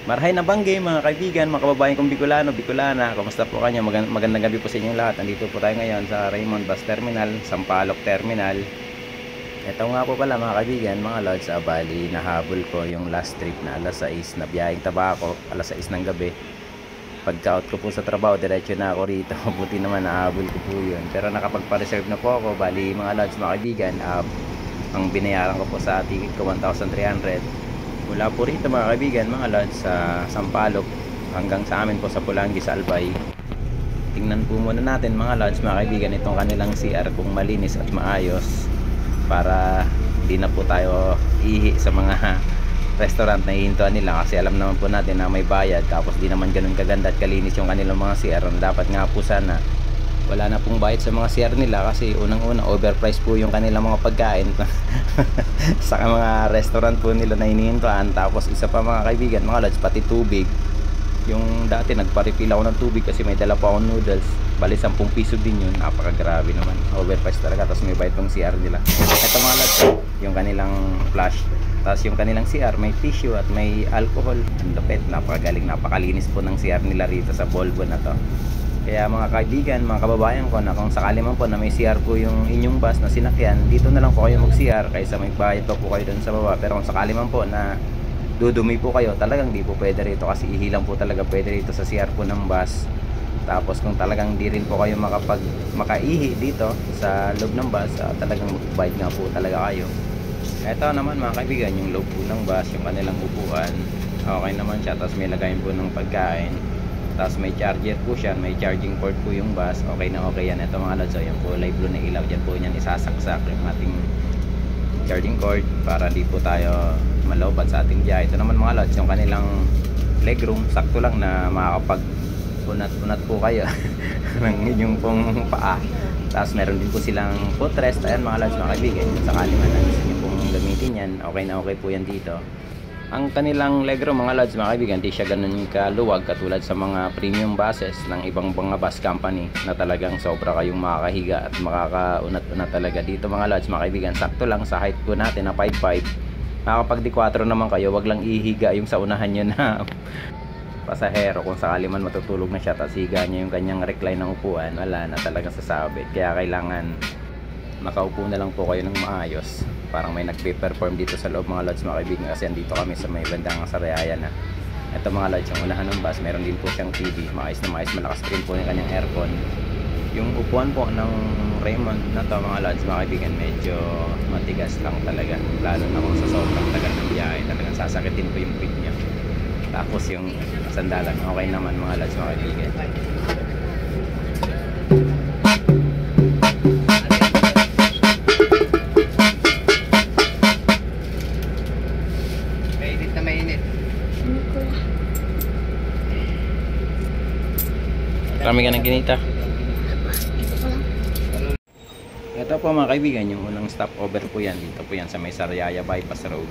Marahay na bangge mga kaibigan, mga kababayan kong Bicolano, Bicolana. Kumusta po kayo? Magandang gabi po sa inyong lahat. Nandito po tayo ngayon sa Raymond Bus Terminal, Sampaloc Terminal. Ito nga po pala mga kaibigan, mga lods, bali nahabol ko yung last trip na alas 6 na biyaheng Tabaco, alas 6 ng gabi. Pagka-out ko po sa trabaho, diretso na ako rito. Buti naman nahabol ko po yun. Pero nakapagpa-reserve na po ako. Bali mga lods, mga kaibigan, ang binayaran ko po sa ticket ko 1,300. Mula po rito mga kaibigan, mga lods, sa Sampaloc hanggang sa amin po sa Pulangi sa Albay. Tingnan po muna natin mga lods, mga kaibigan, itong kanilang CR kung malinis at maayos, para hindi na po tayo ihi sa mga restaurant na hihintuan nila, kasi alam naman po natin na may bayad, tapos di naman ganun kaganda at kalinis yung kanilang mga CR. Dapat nga po sana wala na pong bayad sa mga CR nila, kasi unang-una overpriced po yung kanilang mga pagkain sa mga restaurant po nila na inihintuan. Tapos isa pa mga kaibigan, mga lods, pati tubig. Yung dati nagpa-refill ako ng tubig kasi may dala pa akong noodles, bali 10 piso din yun. Napakagrabe naman, overpriced talaga. Tapos may bayad pang CR nila. Ito mga lods, yung kanilang flush, tapos yung kanilang CR may tissue at may alcohol. Ang lupit, napakagaling, napakalinis po ng CR nila rito sa Volvo na to. Kaya mga kaibigan, mga kababayan ko, na kung sakali man po na may CR po yung inyong bus na sinakyan, dito na lang po kayo mag CR kaysa may bayad pa po kayo dun sa baba. Pero kung sakali man po na dudumi po kayo, talagang di po pwede rito, kasi ihilang po talaga pwede rito sa CR po ng bus. Tapos kung talagang di rin po kayo makaihi dito sa loob ng bus, talagang magbayad nga po talaga kayo. Ito naman mga kaibigan, yung loob po ng bus, yung kanilang upuan, okay naman siya. Tapos may lagayin po ng pagkain, tapos may charger po siya, may charging port po yung bus. Okay na okay yan. Ito mga lods, yung kulay blue na ilaw, dyan po yan isasaksak yung ating charging cord para di po tayo malobat sa ating biyahe. Ito naman mga lods, yung kanilang legroom, sakto lang na makakapag unat po kayo ng inyong pong paa. Tapos meron din po silang footrest. Ayan mga lods, mga kaibigan, sakali man na gusto nyo pong gamitin yan, okay na okay po yan dito. Ang kanilang legroom mga lods, mga kaibigan, di siya ganun kaluwag katulad sa mga premium buses ng ibang mga bus company na talagang sobra kayong makakahiga at makakaunat-unat talaga. Dito mga lods, mga kaibigan, sakto lang sa height po natin na 5'5". Makakapag D4 naman kayo, wag lang ihiga yung sa unahan nyo na pasahero. Kung sakali man matutulog na siya, tapos higa niya yung kanyang recline ng upuan, wala na talagang sasabit. Kaya kailangan makaupo na lang po kayo ng maayos. Parang may nagpe-perform dito sa loob mga lods, mga kaibigan, kasi andito kami sa may bandang Sariaya na. Ito mga lods, yung unahan ng bus, meron din po siyang TV, maayos na maayos, malakas rin po yung kanyang aircon. Yung upuan po ng Raymond na to mga lods, mga kaibigan, medyo matigas lang talaga, lalo na kung sa sobrang tagal ng biyahe, talagang sasakitin po yung feet niya. Tapos yung sandalan, okay naman mga lods, mga kaibigan. Mainit na mainit. Marami ka ng kinita. Ito pa lang. Ito po mga kaibigan, yung unang stopover po yan. Dito po yan sa may Sariaya Bypass Road.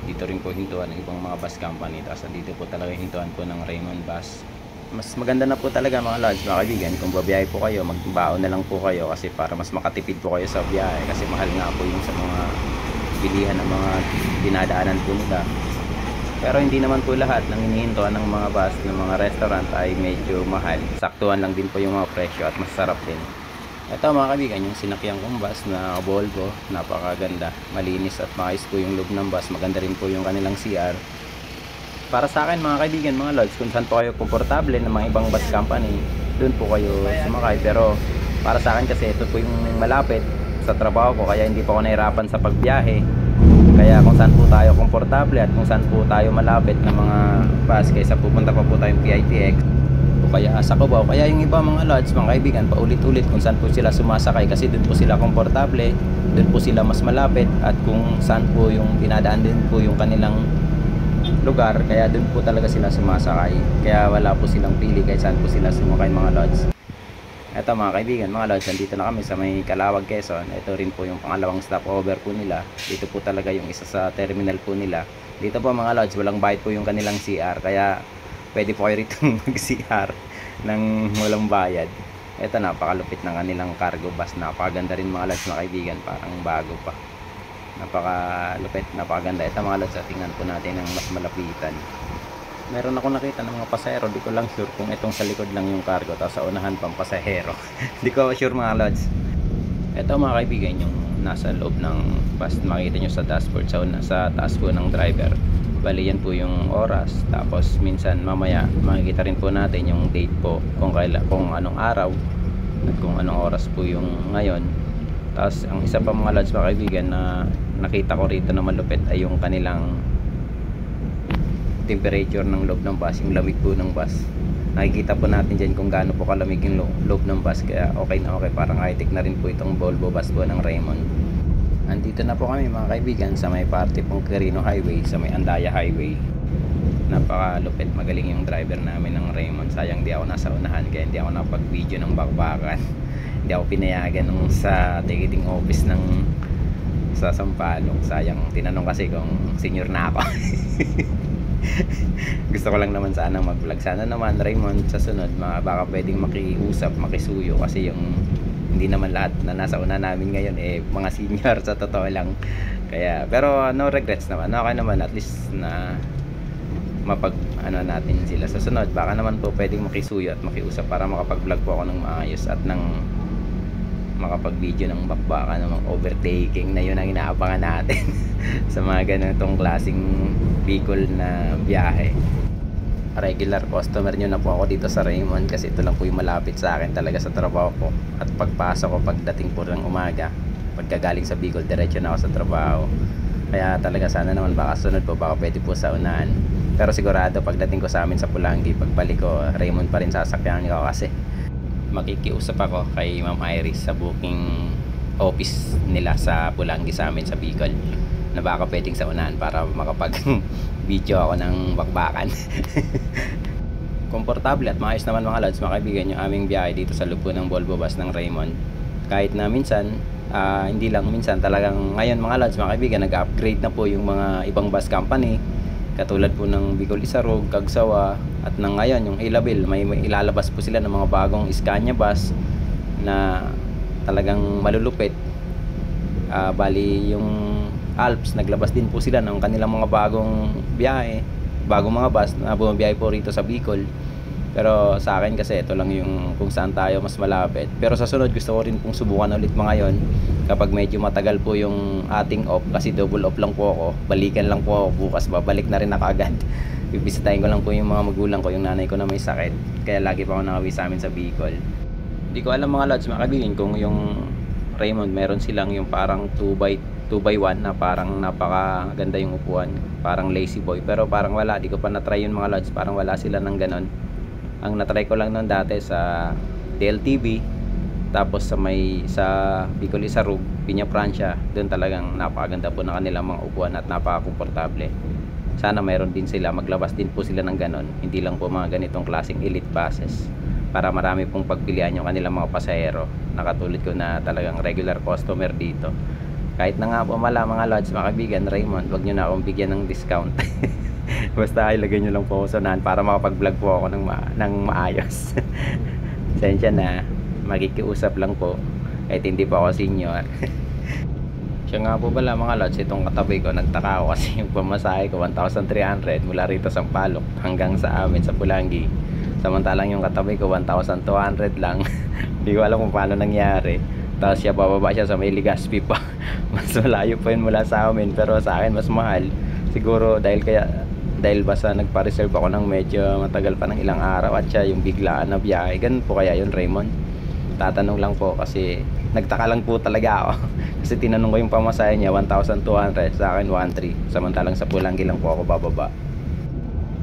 Dito rin po hintuan ng ibang mga bus company. Tapos dito po talaga hintuan po ng Raymond Bus. Mas maganda na po talaga mga lods, mga kaibigan, kung babiyahe po kayo, magbaon na lang po kayo, kasi para mas makatipid po kayo sa biyahe. Kasi mahal nga po yung sa mga bilihan ng mga dinadaanan po nila. Pero hindi naman po lahat ng inihintuan ng mga bus, ng mga restaurant ay medyo mahal. Saktuhan lang din po yung mga presyo at masarap din. Ito mga kaibigan, yung sinakyan kong bus na Volvo, napakaganda, malinis at maayos po yung loob ng bus. Maganda rin po yung kanilang CR. Para sa akin mga kaibigan, mga lods, kung saan po kayo komportable ng mga ibang bus company, doon po kayo sumakay. Pero para sa akin kasi ito po yung malapit sa trabaho ko, kaya hindi po ako nahirapan sa pagbiyahe. Kaya kung saan po tayo komportable at kung saan po tayo malapit ng mga bus, kaysa pupunta pa po tayong PITX o kaya sa Cubao. Kaya yung iba mga lods, mga kaibigan, paulit-ulit kung saan po sila sumasakay, kasi doon po sila komportable, doon po sila mas malapit, at kung saan po yung dinadaan din po yung kanilang lugar, kaya doon po talaga sila sumasakay. Kaya wala po silang pili kahit saan po sila sumakay mga lods. Ito mga kaibigan, mga lods, nandito na kami sa may Calawag, Quezon. Ito rin po yung pangalawang stopover po nila. Dito po talaga yung isa sa terminal po nila. Dito po mga lods, walang bayad po yung kanilang CR, kaya pwede po kayo rito mag-CR ng walang bayad. Ito, napakalupit ng kanilang cargo bus. Napakaganda rin mga lods, mga kaibigan, parang bago pa. Napakalupit, napakaganda. Ito mga lods, tingnan po natin ang mas malapitan. Meron ako nakita ng mga pasahero, di ko lang sure kung itong sa likod lang yung cargo tapos sa unahan pang pasahero. Di ko sure mga lods. Ito mga kaibigan yung nasa loob ng bus, makikita nyo sa dashboard sa taas po ng driver. Bali yan po yung oras, tapos minsan mamaya makikita rin po natin yung date po kung anong araw at kung anong oras po yung ngayon. Tapos ang isa pa mga lods mga kaibigan na nakita ko rito na malupit ay yung kanilang temperature ng loob ng bus, yung lamig po ng bus. Nakikita po natin dyan kung gaano po kalamig yung loob ng bus, kaya okay na okay, parang high-tech na rin po itong Volvo bus po ng Raymond. Andito na po kami mga kaibigan sa may parte pong Quirino Highway, sa may Andaya Highway. Napakalupit, magaling yung driver namin ng Raymond. Sayang di ako nasa unahan kaya hindi ako napag-video ng bakbakan. Hindi ako pinayagan nung sa ticketing office ng sa Sampaloc. Sayang, tinanong kasi kung senior na ako. Gusto ko lang naman sana mag-vlog. Sana naman Raymond sa sunod baka pwedeng makiusap, makisuyo, kasi yung hindi naman lahat na nasa una namin ngayon mga senior sa totoo lang. Kaya pero no regrets naman. Okay naman, at least na natin sila sa sunod. Baka naman po pwedeng makisuyo at makiusap para makapag-vlog po ako ng maayos at ng makapag-video ng bakbakan, ng overtaking na yun ang inaabangan natin sa mga ganitong klaseng vehicle na biyahe. Regular customer nyo na po ako dito sa Raymond kasi ito lang po yung malapit sa akin talaga sa trabaho ko. At pagpasok ko pagdating po ng umaga, pagkagaling sa Bicol, diretso na ako sa trabaho. Kaya talaga sana naman baka sunod po, baka pwede po sa unahan. Pero sigurado pagdating ko sa amin sa Pulangi, pagbalik ko Raymond pa rin sasakyan ko kasi makikiusap ako kay Ma'am Iris sa booking office nila sa Pulangi sa amin sa Bicol na baka pwedeng sa unahan para makapag video ako ng bakbakan. Komportable at maayos naman mga lods mga kaibigan yung aming biyahe dito sa loob ng Volvo bus ng Raymond. Kahit na minsan hindi lang minsan, talagang ngayon mga lods mga kaibigan nag-upgrade na po yung mga ibang bus company katulad po ng Bicol Isarog, Cagsawa at ng ngayon yung Ilabil, may ilalabas po sila ng mga bagong Scania bus na talagang malulupit. Bali yung Alps naglabas din po sila ng kanilang mga bagong mga bus na bumabiyahe po rito sa Bicol. Pero sa akin kasi ito lang yung kung saan tayo mas malapit. Pero sa sunod gusto ko rin pong subukan ulit mga yon kapag medyo matagal po yung ating off, kasi double off lang po ako, balikan lang po ako bukas, babalik na rin ako agad. Bibisitahin ko lang po yung mga magulang ko, yung nanay ko na may sakit, kaya lagi pa ako nakauwi sa amin sa Bicol. Hindi ko alam mga lods mga kaibigan kung yung Raymond meron silang yung parang 2x1 na parang napakaganda yung upuan, parang lazy boy, pero parang wala, di ko pa na-try yun mga lods, parang wala sila ng ganon. Ang na-try ko lang noon dati sa DLTV, tapos sa Bicol Isarog, Piña Francia, doon talagang napakaganda po ng kanilang mga upuan at napaka-komportable. Sana mayroon din sila, maglabas din po sila ng ganon, hindi lang po mga ganitong klaseng elite buses, para marami pong pagpilian yung kanilang mga pasahero, nakatulad ko na talagang regular customer dito. Kahit na nga po mga lods mga kaibigan Raymond, wag nyo na akong bigyan ng discount. Basta ilagay nyo lang po ako sa unahan para makapag-vlog po ako ng maayos. Sensya na, makikiusap lang po kahit hindi po ako senior. Siya nga po pala mga lods, itong katabi ko, nagtaka ako kasi yung pamasahe ko 1,300 mula rito sa Sampaloc hanggang sa amin sa Pulangi, samantalang yung katabi ko 1,200 lang. Hindi ko alam kung paano nangyari. Tapos siya bababa siya sa may Legazpi pa. Mas malayo pa yun mula sa amin, pero sa akin mas mahal siguro dahil basta nagpa-reserve ako ng medyo matagal pa ng ilang araw at siya yung biglaan na biyahe. Ganun po kaya yun Raymond? Tatanong lang po kasi nagtaka lang po talaga ako. Kasi tinanong ko yung pamasahe niya 1,200, sa akin 1,300, samantalang sa Pulangi lang po ako bababa.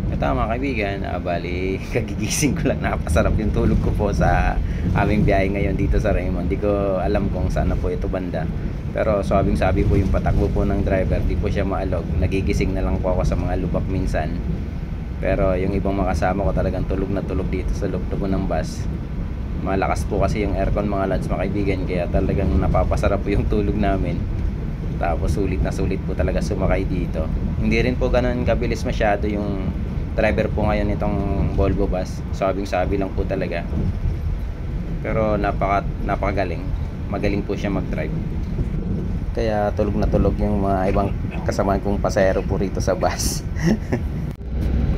Ito mga kaibigan, bali kagigising ko lang, napasarap yung tulog ko po sa aming biyahe ngayon dito sa Raymond. Di ko alam kung saan na po ito banda, pero sabing-sabi po yung patakbo po ng driver, di po siya maalog. Nagigising na lang po ako sa mga lubak minsan, pero yung ibang makasama ko talagang tulog na tulog dito sa loob ng bus. Malakas po kasi yung aircon mga lads mga kaibigan, kaya talagang napapasarap po yung tulog namin. Tapos sulit na sulit po talaga sumakay dito. Hindi rin po ganun kabilis masyado yung driver po ngayon itong Volvo bus. Sabing-sabi lang po talaga, pero napakagaling, magaling po siya mag-drive. Kaya tulog na tulog yung mga ibang kasamahan kong pasahero po rito sa bus.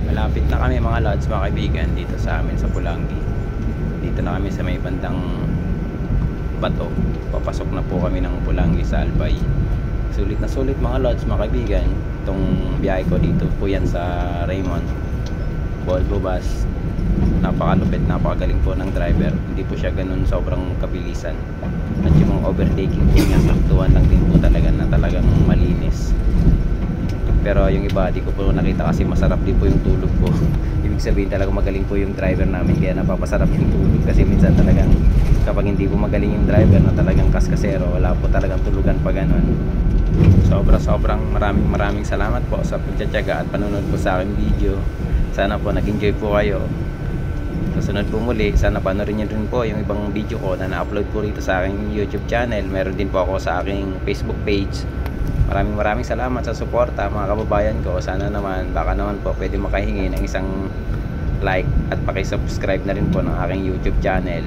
Wala malapit na kami mga lods, mga kaibigan, dito sa amin sa Pulangi. Dito na kami sa may bandang bato. Papasok na po kami ng Pulangi sa Albay. Sulit na sulit mga lods, mga kaibigan. Itong biyahe ko dito po yan sa Raymond Volvo bus. Napakalupit, napakagaling po ng driver. Hindi po siya ganun sobrang kabilisan. At yung mga overtaking po niya, saktuhan lang din po talaga na talagang malinis. Pero yung iba, di ko po nakita kasi masarap din po yung tulog ko. Ibig sabihin talaga magaling po yung driver namin, kaya napapasarap yung tulog. Kasi minsan talagang kapag hindi po magaling yung driver na talagang kaskasero, wala po talagang tulugan pa ganun. Sobrang maraming salamat po sa pagtsatsaga at panonood po sa aking video. Sana po nag-enjoy po kayo. Sa sunod po muli, sana panoorin niyo rin po yung ibang video ko na na-upload po rito sa aking YouTube channel. Meron din po ako sa aking Facebook page. Maraming salamat sa suporta mga kababayan ko. Sana naman, baka naman po pwede makahingi ng isang like at paki-subscribe na rin po ng aking YouTube channel.